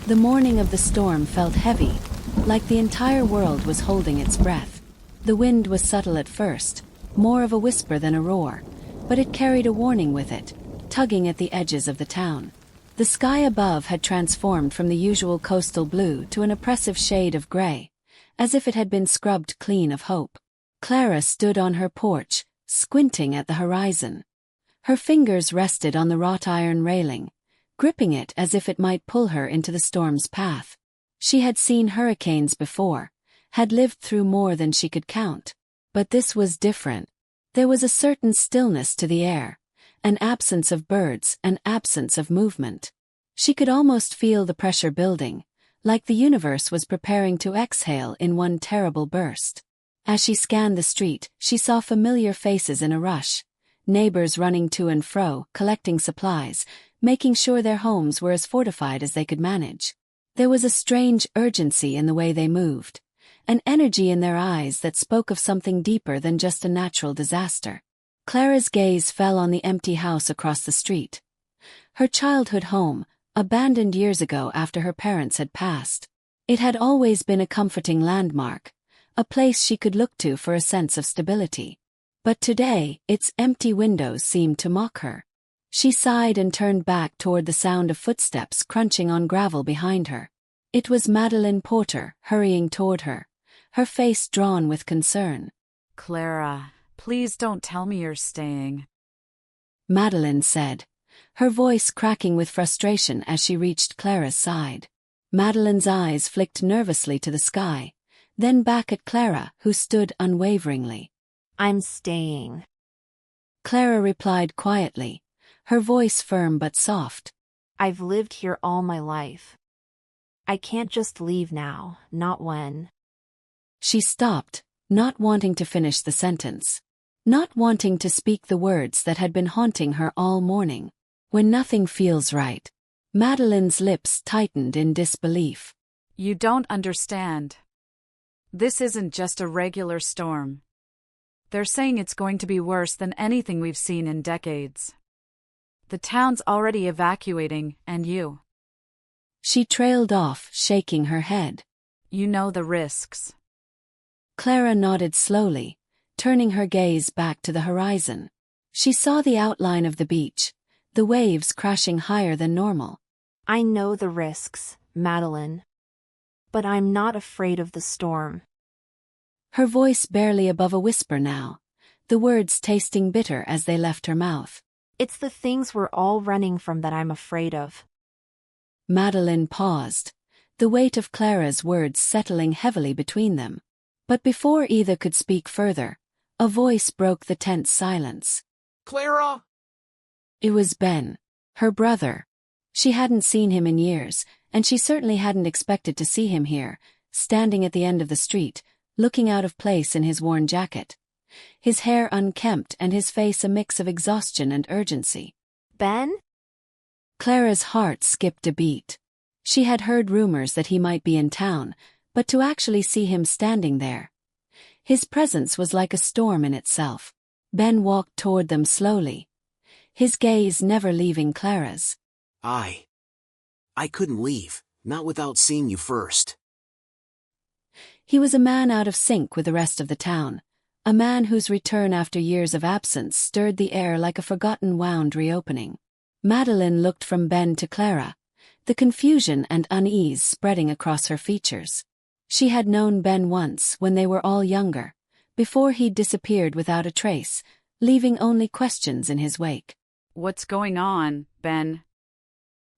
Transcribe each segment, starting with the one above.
The morning of the storm felt heavy, like the entire world was holding its breath. The wind was subtle at first, more of a whisper than a roar, but it carried a warning with it, tugging at the edges of the town. The sky above had transformed from the usual coastal blue to an oppressive shade of gray, as if it had been scrubbed clean of hope. Clara stood on her porch, squinting at the horizon. Her fingers rested on the wrought iron railing, gripping it as if it might pull her into the storm's path. She had seen hurricanes before, had lived through more than she could count. But this was different. There was a certain stillness to the air, an absence of birds, an absence of movement. She could almost feel the pressure building, like the universe was preparing to exhale in one terrible burst. As she scanned the street, she saw familiar faces in a rush, neighbors running to and fro, collecting supplies, making sure their homes were as fortified as they could manage. There was a strange urgency in the way they moved, an energy in their eyes that spoke of something deeper than just a natural disaster. Clara's gaze fell on the empty house across the street. Her childhood home, abandoned years ago after her parents had passed. It had always been a comforting landmark, a place she could look to for a sense of stability. But today, its empty windows seemed to mock her. She sighed and turned back toward the sound of footsteps crunching on gravel behind her. It was Madeline Porter, hurrying toward her, her face drawn with concern. "Clara, please don't tell me you're staying," Madeline said, her voice cracking with frustration as she reached Clara's side. Madeline's eyes flicked nervously to the sky, then back at Clara, who stood unwaveringly. "I'm staying," Clara replied quietly, her voice firm but soft. "I've lived here all my life. I can't just leave now, not when." She stopped, not wanting to finish the sentence. Not wanting to speak the words that had been haunting her all morning. When nothing feels right. Madeline's lips tightened in disbelief. "You don't understand. This isn't just a regular storm. They're saying it's going to be worse than anything we've seen in decades. The town's already evacuating, and you." She trailed off, shaking her head. "You know the risks." Clara nodded slowly, turning her gaze back to the horizon. She saw the outline of the beach, the waves crashing higher than normal. "I know the risks, Madeline. But I'm not afraid of the storm." Her voice barely above a whisper now, the words tasting bitter as they left her mouth. "It's the things we're all running from that I'm afraid of." Madeline paused, the weight of Clara's words settling heavily between them. But before either could speak further, a voice broke the tense silence. "Clara!" It was Ben, her brother. She hadn't seen him in years, and she certainly hadn't expected to see him here, standing at the end of the street, looking out of place in his worn jacket. His hair unkempt and his face a mix of exhaustion and urgency. "Ben?" Clara's heart skipped a beat. She had heard rumors that he might be in town, but to actually see him standing there. His presence was like a storm in itself. Ben walked toward them slowly, his gaze never leaving Clara's. I couldn't leave, not without seeing you first." He was a man out of sync with the rest of the town, a man whose return after years of absence stirred the air like a forgotten wound reopening. Madeline looked from Ben to Clara, the confusion and unease spreading across her features. She had known Ben once when they were all younger, before he'd disappeared without a trace, leaving only questions in his wake. "What's going on, Ben?"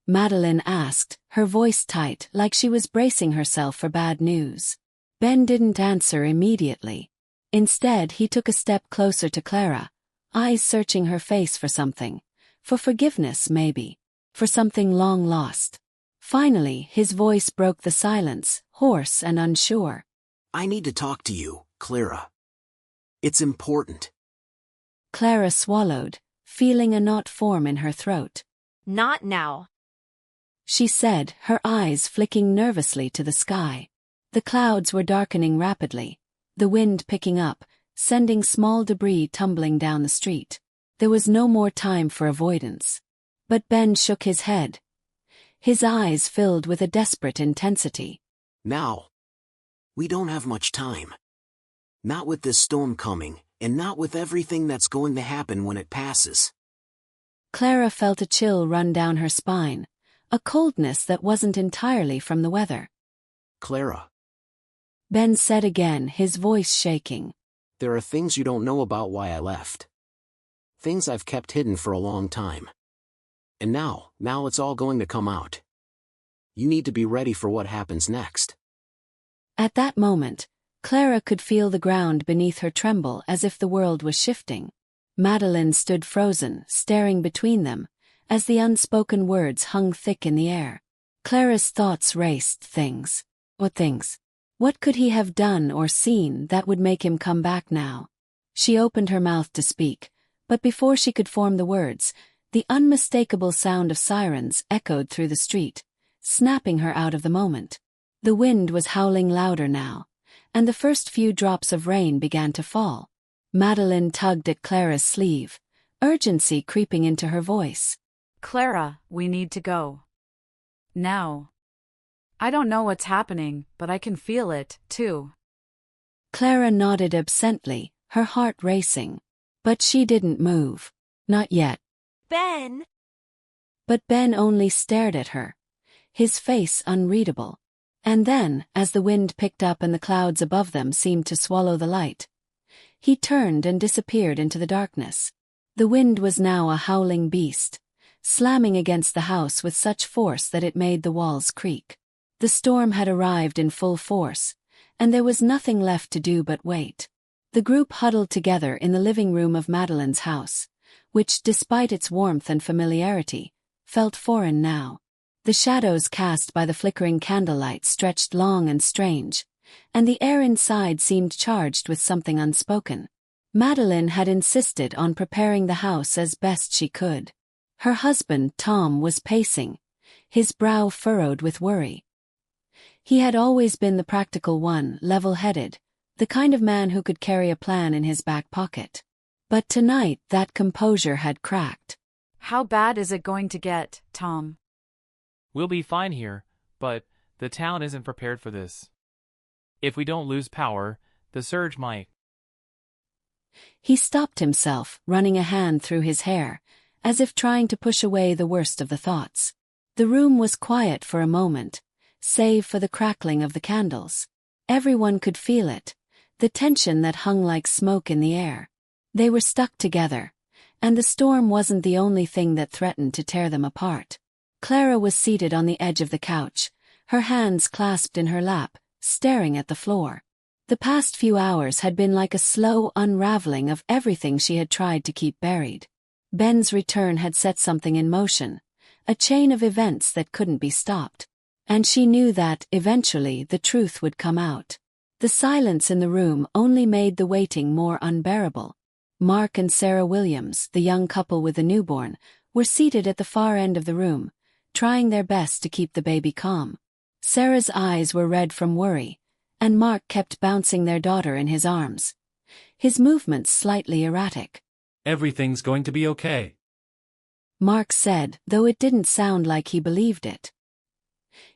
Madeline asked, her voice tight like she was bracing herself for bad news. Ben didn't answer immediately. Instead, he took a step closer to Clara, eyes searching her face for something. For forgiveness, maybe. For something long lost. Finally, his voice broke the silence, hoarse and unsure. "I need to talk to you, Clara. It's important." Clara swallowed, feeling a knot form in her throat. "Not now," she said, her eyes flicking nervously to the sky. The clouds were darkening rapidly, the wind picking up, sending small debris tumbling down the street. There was no more time for avoidance. But Ben shook his head. his eyes filled with a desperate intensity. Now. We don't have much time. Not with this storm coming, and not with everything that's going to happen when it passes. Clara felt a chill run down her spine, a coldness that wasn't entirely from the weather. Clara. Ben said again, his voice shaking. There are things you don't know about why I left. Things I've kept hidden for a long time. And now it's all going to come out. You need to be ready for what happens next. At that moment, Clara could feel the ground beneath her tremble as if the world was shifting. Madeline stood frozen, staring between them, as the unspoken words hung thick in the air. Clara's thoughts raced. Things. What things? What could he have done or seen that would make him come back now? She opened her mouth to speak, but before she could form the words, the unmistakable sound of sirens echoed through the street, snapping her out of the moment. The wind was howling louder now, and the first few drops of rain began to fall. Madeline tugged at Clara's sleeve, urgency creeping into her voice. Clara, we need to go. Now. I don't know what's happening, but I can feel it, too. Clara nodded absently, her heart racing. But she didn't move. Not yet. Ben! But Ben only stared at her, his face unreadable. And then, as the wind picked up and the clouds above them seemed to swallow the light, he turned and disappeared into the darkness. The wind was now a howling beast, slamming against the house with such force that it made the walls creak. The storm had arrived in full force, and there was nothing left to do but wait. The group huddled together in the living room of Madeline's house, which, despite its warmth and familiarity, felt foreign now. The shadows cast by the flickering candlelight stretched long and strange, and the air inside seemed charged with something unspoken. Madeline had insisted on preparing the house as best she could. Her husband, Tom, was pacing, his brow furrowed with worry. He had always been the practical one, level-headed, the kind of man who could carry a plan in his back pocket. But tonight that composure had cracked. How bad is it going to get, Tom? We'll be fine here, but the town isn't prepared for this. If we don't lose power, the surge might. He stopped himself, running a hand through his hair, as if trying to push away the worst of the thoughts. The room was quiet for a moment, save for the crackling of the candles. Everyone could feel it, the tension that hung like smoke in the air. They were stuck together, and the storm wasn't the only thing that threatened to tear them apart. Clara was seated on the edge of the couch, her hands clasped in her lap, staring at the floor. The past few hours had been like a slow unraveling of everything she had tried to keep buried. Ben's return had set something in motion, a chain of events that couldn't be stopped. And she knew that, eventually, the truth would come out. The silence in the room only made the waiting more unbearable. Mark and Sarah Williams, the young couple with the newborn, were seated at the far end of the room, trying their best to keep the baby calm. Sarah's eyes were red from worry, and Mark kept bouncing their daughter in his arms, his movements slightly erratic. Everything's going to be okay, Mark said, though it didn't sound like he believed it.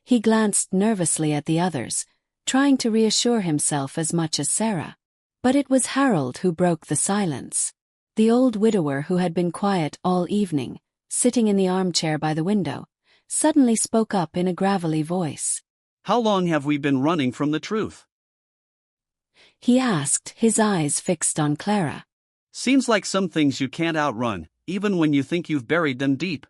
He glanced nervously at the others, trying to reassure himself as much as Sarah. But it was Harold who broke the silence. The old widower who had been quiet all evening, sitting in the armchair by the window, suddenly spoke up in a gravelly voice. How long have we been running from the truth? He asked, his eyes fixed on Clara. Seems like some things you can't outrun, even when you think you've buried them deep.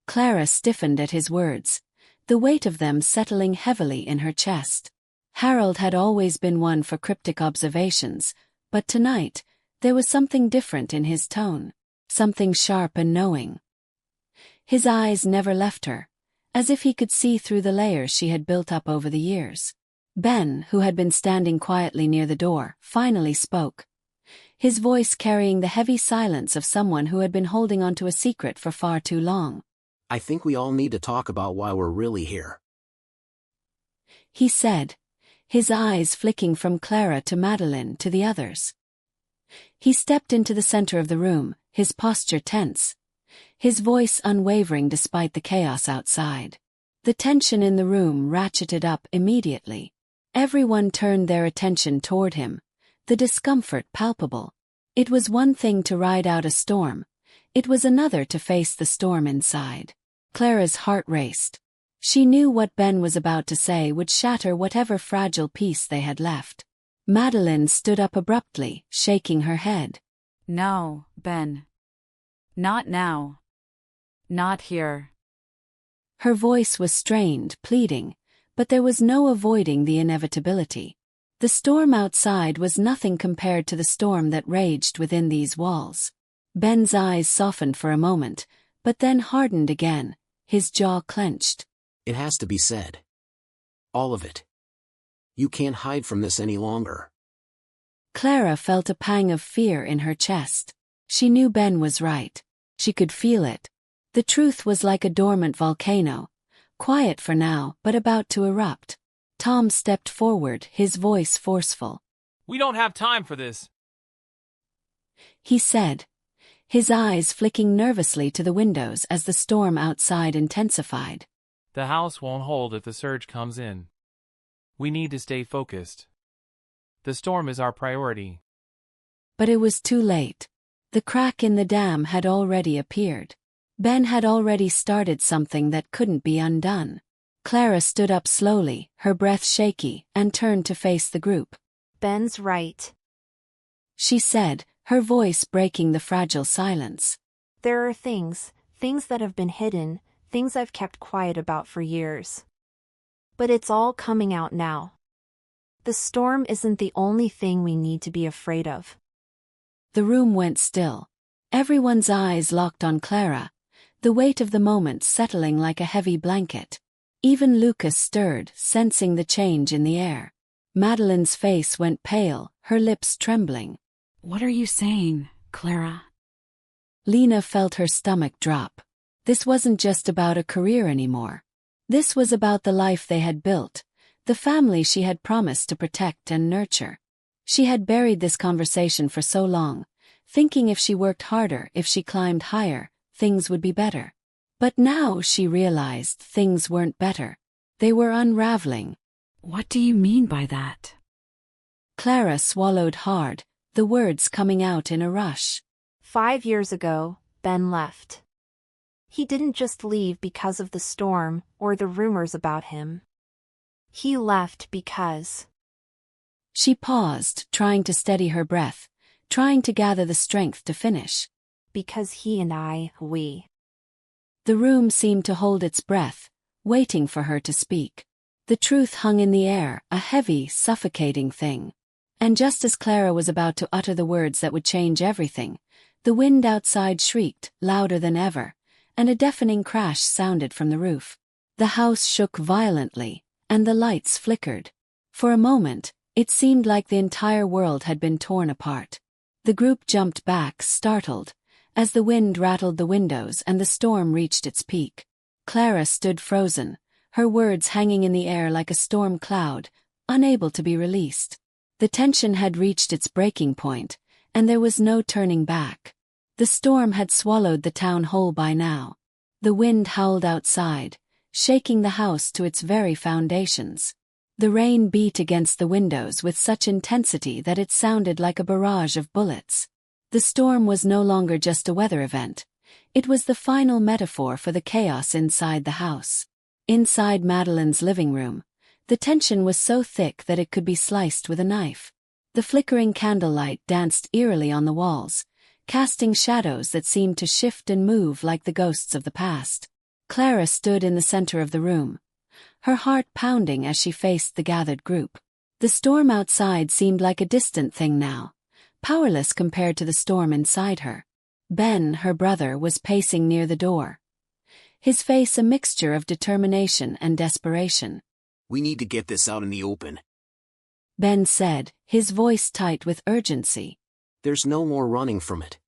Clara stiffened at his words, the weight of them settling heavily in her chest. Harold had always been one for cryptic observations, but tonight, there was something different in his tone, something sharp and knowing. His eyes never left her, as if he could see through the layers she had built up over the years. Ben, who had been standing quietly near the door, finally spoke, his voice carrying the heavy silence of someone who had been holding onto a secret for far too long. I think we all need to talk about why we're really here. He said, his eyes flicking from Clara to Madeline to the others. He stepped into the center of the room, his posture tense, his voice unwavering despite the chaos outside. The tension in the room ratcheted up immediately. Everyone turned their attention toward him, the discomfort palpable. It was one thing to ride out a storm. It was another to face the storm inside. Clara's heart raced. She knew what Ben was about to say would shatter whatever fragile peace they had left. Madeline stood up abruptly, shaking her head. No, Ben. Not now. Not here. Her voice was strained, pleading, but there was no avoiding the inevitability. The storm outside was nothing compared to the storm that raged within these walls. Ben's eyes softened for a moment, but then hardened again, his jaw clenched. It has to be said. All of it. You can't hide from this any longer. Clara felt a pang of fear in her chest. She knew Ben was right. She could feel it. The truth was like a dormant volcano, quiet for now but about to erupt. Tom stepped forward, his voice forceful. We don't have time for this, he said, his eyes flicking nervously to the windows as the storm outside intensified. The house won't hold if the surge comes in. We need to stay focused. The storm is our priority. But it was too late. The crack in the dam had already appeared. Ben had already started something that couldn't be undone. Clara stood up slowly, her breath shaky, and turned to face the group. Ben's right. She said, her voice breaking the fragile silence. There are things that have been hidden, things I've kept quiet about for years. But it's all coming out now. The storm isn't the only thing we need to be afraid of. The room went still. Everyone's eyes locked on Clara, the weight of the moment settling like a heavy blanket. Even Lucas stirred, sensing the change in the air. Madeline's face went pale, her lips trembling. What are you saying, Clara? Lena felt her stomach drop. This wasn't just about a career anymore. This was about the life they had built, the family she had promised to protect and nurture. She had buried this conversation for so long, thinking if she worked harder, if she climbed higher, things would be better. But now she realized things weren't better. They were unraveling. What do you mean by that? Clara swallowed hard, the words coming out in a rush. 5 years ago, Ben left. He didn't just leave because of the storm or the rumors about him. He left because... She paused, trying to steady her breath, trying to gather the strength to finish. Because he and we... The room seemed to hold its breath, waiting for her to speak. The truth hung in the air, a heavy, suffocating thing. And just as Clara was about to utter the words that would change everything, the wind outside shrieked, louder than ever, and a deafening crash sounded from the roof. The house shook violently, and the lights flickered. For a moment, it seemed like the entire world had been torn apart. The group jumped back, startled, as the wind rattled the windows and the storm reached its peak. Clara stood frozen, her words hanging in the air like a storm cloud, unable to be released. The tension had reached its breaking point, and there was no turning back. The storm had swallowed the town whole by now. The wind howled outside, shaking the house to its very foundations. The rain beat against the windows with such intensity that it sounded like a barrage of bullets. The storm was no longer just a weather event. It was the final metaphor for the chaos inside the house. Inside Madeline's living room, the tension was so thick that it could be sliced with a knife. The flickering candlelight danced eerily on the walls, casting shadows that seemed to shift and move like the ghosts of the past. Clara stood in the center of the room, her heart pounding as she faced the gathered group. The storm outside seemed like a distant thing now, powerless compared to the storm inside her. Ben, her brother, was pacing near the door, his face a mixture of determination and desperation. We need to get this out in the open, Ben said, his voice tight with urgency. There's no more running from it.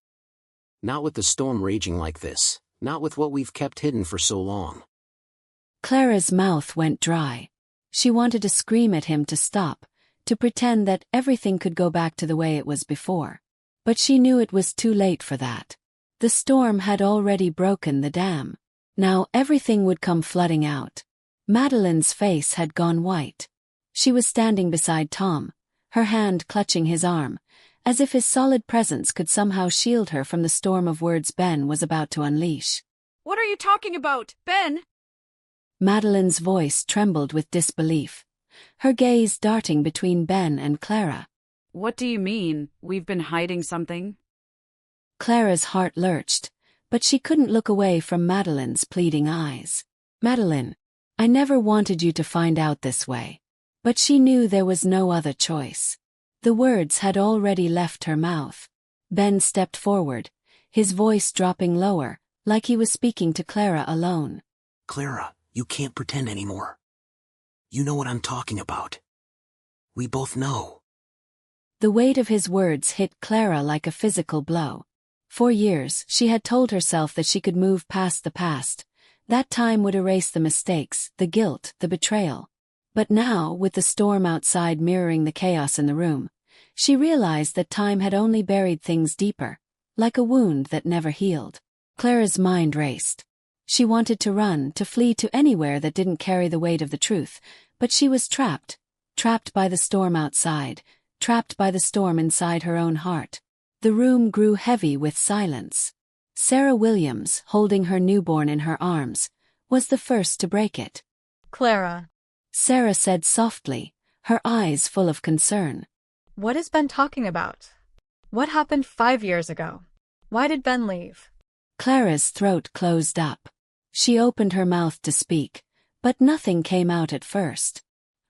Not with the storm raging like this, not with what we've kept hidden for so long. Clara's mouth went dry. She wanted to scream at him to stop, to pretend that everything could go back to the way it was before. But she knew it was too late for that. The storm had already broken the dam. Now everything would come flooding out. Madeline's face had gone white. She was standing beside Tom, her hand clutching his arm, as if his solid presence could somehow shield her from the storm of words Ben was about to unleash. What are you talking about, Ben? Madeline's voice trembled with disbelief, her gaze darting between Ben and Clara. What do you mean, we've been hiding something? Clara's heart lurched, but she couldn't look away from Madeline's pleading eyes. Madeline, I never wanted you to find out this way. But she knew there was no other choice. The words had already left her mouth. Ben stepped forward, his voice dropping lower, like he was speaking to Clara alone. Clara, you can't pretend anymore. You know what I'm talking about. We both know. The weight of his words hit Clara like a physical blow. For years, she had told herself that she could move past the past. That time would erase the mistakes, the guilt, the betrayal. But now, with the storm outside mirroring the chaos in the room, she realized that time had only buried things deeper, like a wound that never healed. Clara's mind raced. She wanted to run, to flee to anywhere that didn't carry the weight of the truth, but she was trapped by the storm outside, trapped by the storm inside her own heart. The room grew heavy with silence. Sarah Williams, holding her newborn in her arms, was the first to break it. Clara, Sarah said softly, her eyes full of concern. what has Ben talking about? What happened 5 years ago? Why did Ben leave? Clara's throat closed up. She opened her mouth to speak, but nothing came out at first.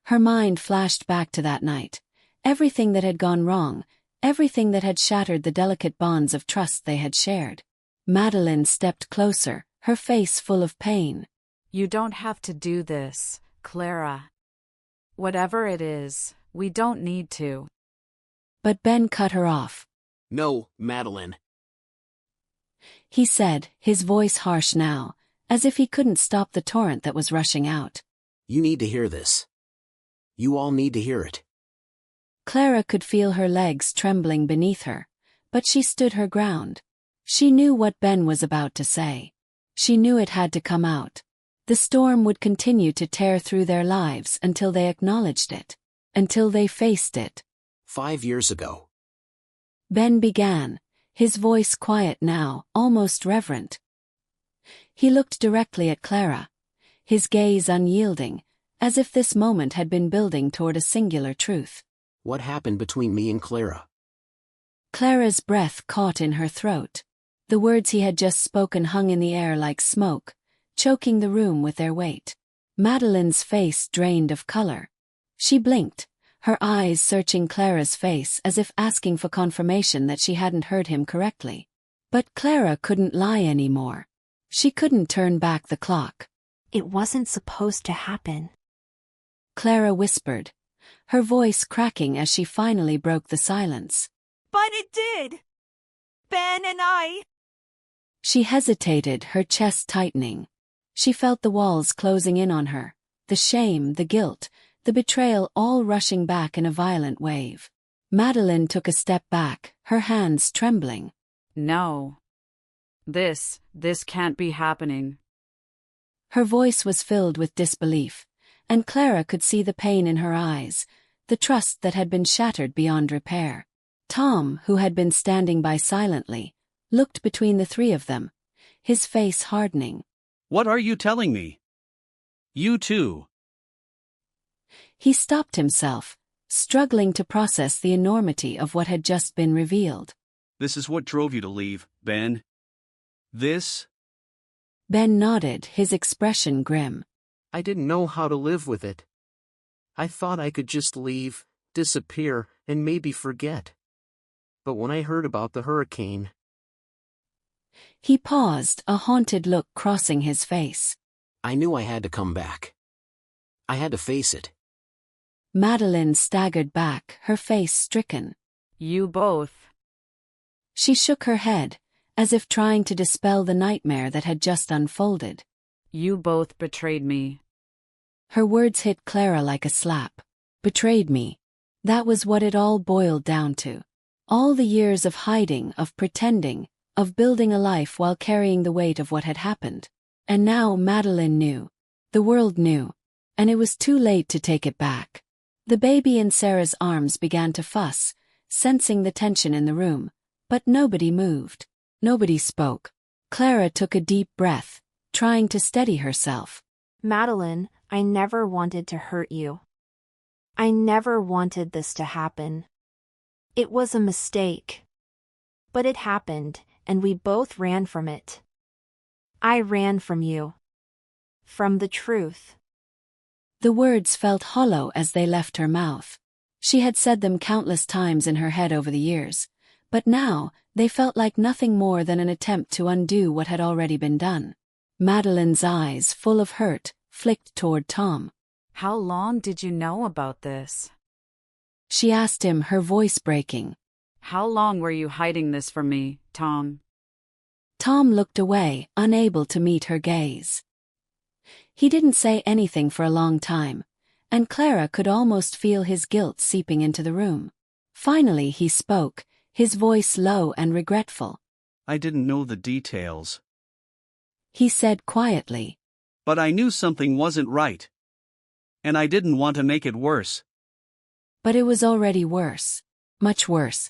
Her mind flashed back to that night. Everything that had gone wrong, everything that had shattered the delicate bonds of trust they had shared. Madeline stepped closer, her face full of pain. You don't have to do this, Clara. Whatever it is, we don't need to. But Ben cut her off. No, Madeline. He said, his voice harsh now, as if he couldn't stop the torrent that was rushing out. You need to hear this. You all need to hear it. Clara could feel her legs trembling beneath her, but she stood her ground. She knew what Ben was about to say. She knew it had to come out. The storm would continue to tear through their lives until they acknowledged it, until they faced it. 5 years ago. Ben began, his voice quiet now, almost reverent. He looked directly at Clara, his gaze unyielding, as if this moment had been building toward a singular truth. What happened between me and Clara? Clara's breath caught in her throat. The words he had just spoken hung in the air like smoke, choking the room with their weight. Madeline's face drained of color. She blinked, her eyes searching Clara's face as if asking for confirmation that she hadn't heard him correctly. But Clara couldn't lie anymore. She couldn't turn back the clock. It wasn't supposed to happen. Clara whispered, her voice cracking as she finally broke the silence. But it did! Ben and I... She hesitated, her chest tightening. She felt the walls closing in on her, the shame, the guilt, the betrayal all rushing back in a violent wave. Madeline took a step back, her hands trembling. No. This can't be happening. Her voice was filled with disbelief, and Clara could see the pain in her eyes, the trust that had been shattered beyond repair. Tom, who had been standing by silently, looked between the three of them, his face hardening. What are you telling me? You too. He stopped himself, struggling to process the enormity of what had just been revealed. This is what drove you to leave, Ben. This? Ben nodded, his expression grim. I didn't know how to live with it. I thought I could just leave, disappear, and maybe forget. But when I heard about the hurricane... He paused, a haunted look crossing his face. I knew I had to come back. I had to face it. Madeline staggered back, her face stricken. You both. She shook her head, as if trying to dispel the nightmare that had just unfolded. You both betrayed me. Her words hit Clara like a slap. Betrayed me. That was what it all boiled down to. All the years of hiding, of pretending, of building a life while carrying the weight of what had happened. And now Madeline knew. The world knew. And it was too late to take it back. The baby in Sarah's arms began to fuss, sensing the tension in the room. But nobody moved. Nobody spoke. Clara took a deep breath, trying to steady herself. Madeline, I never wanted to hurt you. I never wanted this to happen. It was a mistake. But it happened, and we both ran from it. I ran from you. From the truth. The words felt hollow as they left her mouth. She had said them countless times in her head over the years, but now they felt like nothing more than an attempt to undo what had already been done. Madeline's eyes, full of hurt, flicked toward Tom. How long did you know about this? She asked him, her voice breaking. How long were you hiding this from me, Tom? Tom looked away, unable to meet her gaze. He didn't say anything for a long time, and Clara could almost feel his guilt seeping into the room. Finally he spoke, his voice low and regretful. I didn't know the details. He said quietly. But I knew something wasn't right. And I didn't want to make it worse. But it was already worse. Much worse.